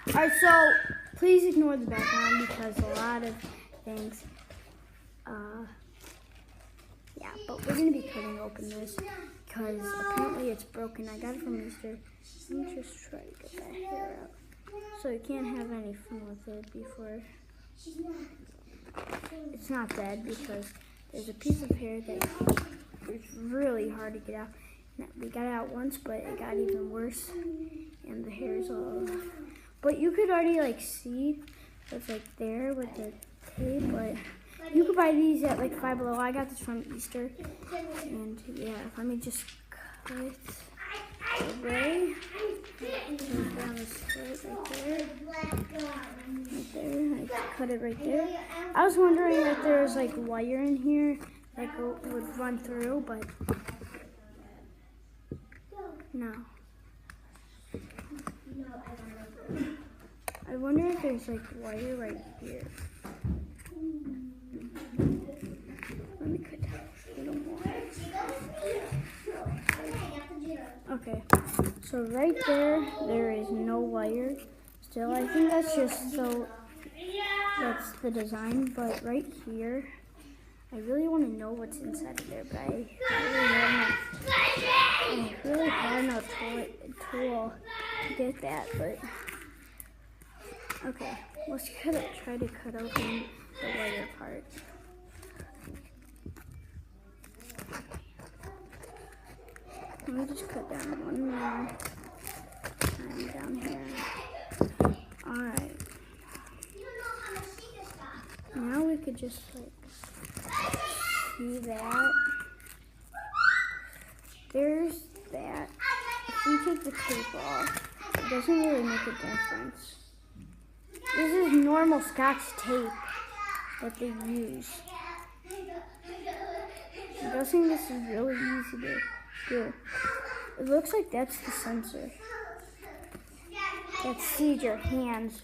Alright, so please ignore the background because a lot of things, yeah, but we're going to be cutting open this because apparently it's broken. I got it from Easter. Let me just try to get that hair out. So you can't have any fun with it before. It's not dead because there's a piece of hair that is really hard to get out. We got it out once, but it got even worse, and the hair's all over. But you could already like see it's like there with the tape, but you could buy these at like $5 Below. I got this from Easter, and yeah, let me just cut it away. Down the straight right there. I cut it right there. I was wondering if there was like wire in here that would run through, but no. I wonder if there's like wire right here. Let me cut down a little more. Okay, so right there is no wire. Still, I think that's just so that's the design. But right here, I really want to know what's inside of there, but I really have no tool to get that. But okay, let's try to cut open the wire part. Let me just cut down one more time down here. Alright. Now we could just like see that. There's that. If we take the tape off, it doesn't really make a difference. This is normal Scotch tape that they use. I'm guessing this is really easy to do. It looks like that's the sensor that sees your hands.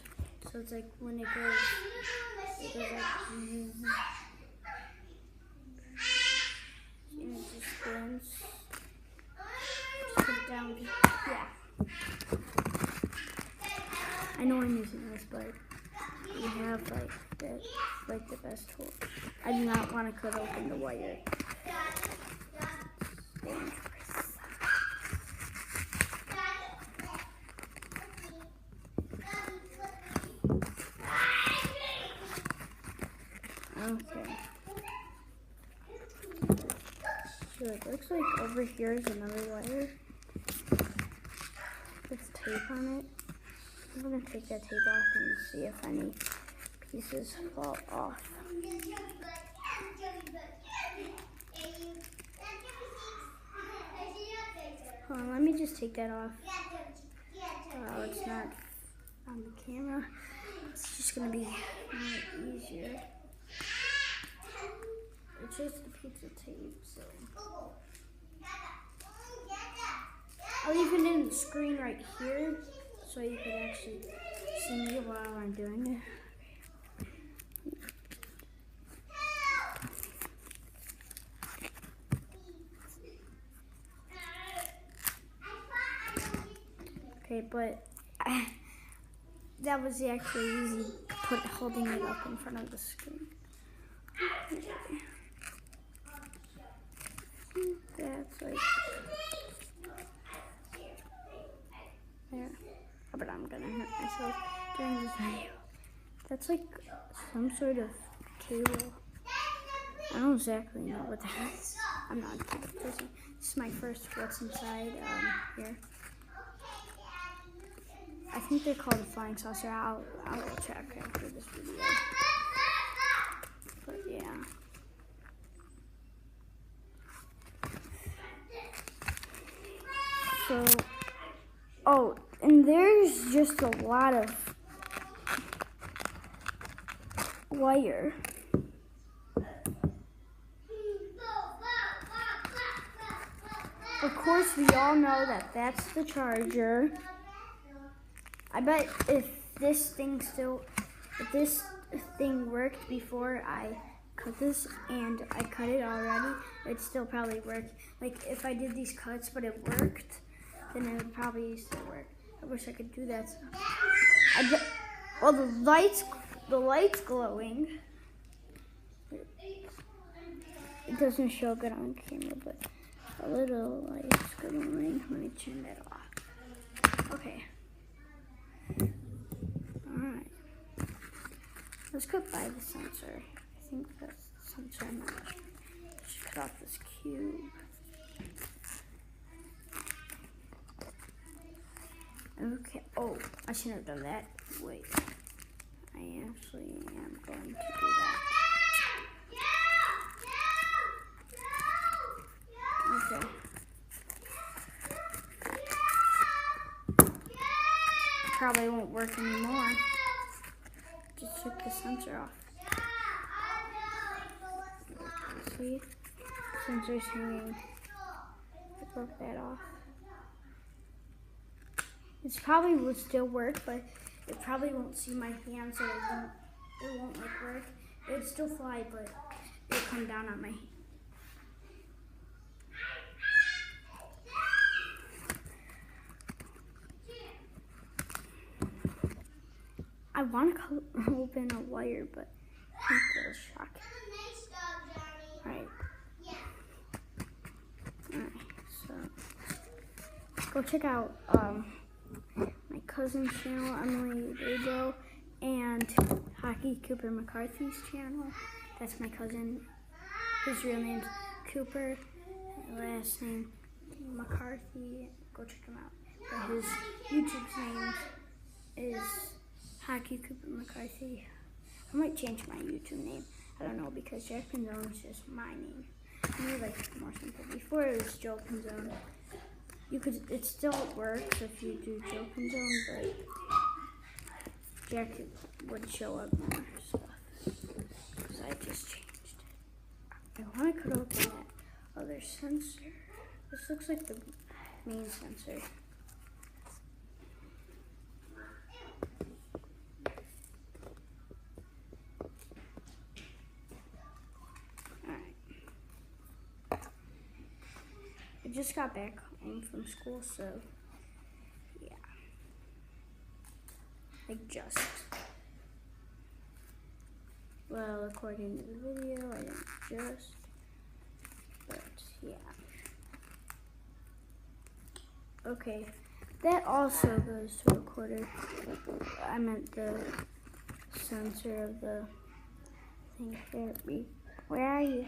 So it's like when it goes like and it just spins. Just put it down. Yeah. I know I'm using this, but we have like the best tool. I do not want to cut open the wire. Dangerous. Okay. So it looks like over here is another wire with tape on it. I'm going to take that tape off and see if any pieces fall off. Hold on, let me just take that off. Oh, it's not on the camera. It's just going to be easier. It's just a piece of tape, so I'll leave it in the screen right here so you can actually see me while I'm doing it. Okay, but that was actually easy holding it up in front of the screen. Okay. That's like there. But I'm gonna hurt myself during this video. That's like some sort of cable. I don't exactly know what that is. I'm not a tech person. This is my first what's inside here. I think they're called a flying saucer. I'll check after this video. But yeah. So, oh, and there's just a lot of wire. Of course, we all know that that's the charger. I bet if this thing worked before I cut this and I cut it already, it'd still probably work. Like if I did these cuts but it worked, then it would probably still work. I wish I could do that. Well, the light's glowing. It doesn't show good on camera, but a little light's glowing. Let me turn that off. Okay. Alright. Let's go by the sensor. I think that's the sensor. I'm not sure. Just cut off this cube. Okay. Oh, I shouldn't have done that. Wait. I actually am going to do that. Okay. Probably won't work anymore. Just took the sensor off. See? Sensor's hanging. I broke that off. It probably will still work, but it probably won't see my hand, so it won't like work. It would still fly, but it'll come down on my hand. I want to open a wire, but I think it'll shock. Alright. Alright, so go check out my cousin's channel, Emily Rajo, and Hockey Cooper McCarthy's channel. That's my cousin. His real name's Cooper, last name McCarthy. Go check him out. But his YouTube's name is Hockey Cooper McCarthy. I might change my YouTube name. I don't know, because Jack Pinzone is just my name. I need like more simple. Before it was Joe Pinzone. It still works if you do Joe Pinzone, but Jack would show up more stuff. Because I just changed it. I want to cut open that other sensor. This looks like the main sensor. I just got back home from school, so yeah. Like just. Well, according to the video, I didn't just. But yeah. Okay. That also goes to recorder. I meant the sensor of the thing. Where are you?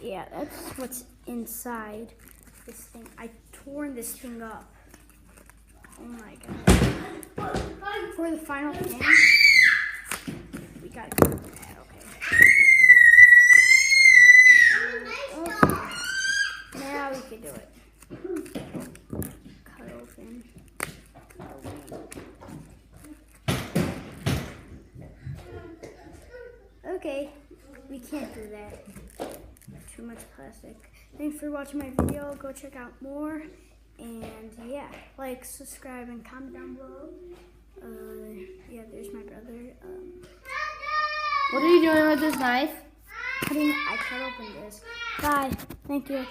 Yeah, that's what's inside this thing. I tore this thing up. Oh my god. For the final thing, we gotta go with that, okay. Now we can do it. Cut open. Okay, we can't do that. Too much plastic. Thanks for watching my video. Go check out more. And yeah, like, subscribe, and comment down below. Yeah, there's my brother. What are you doing with this knife? I cut open this. Bye. Thank you.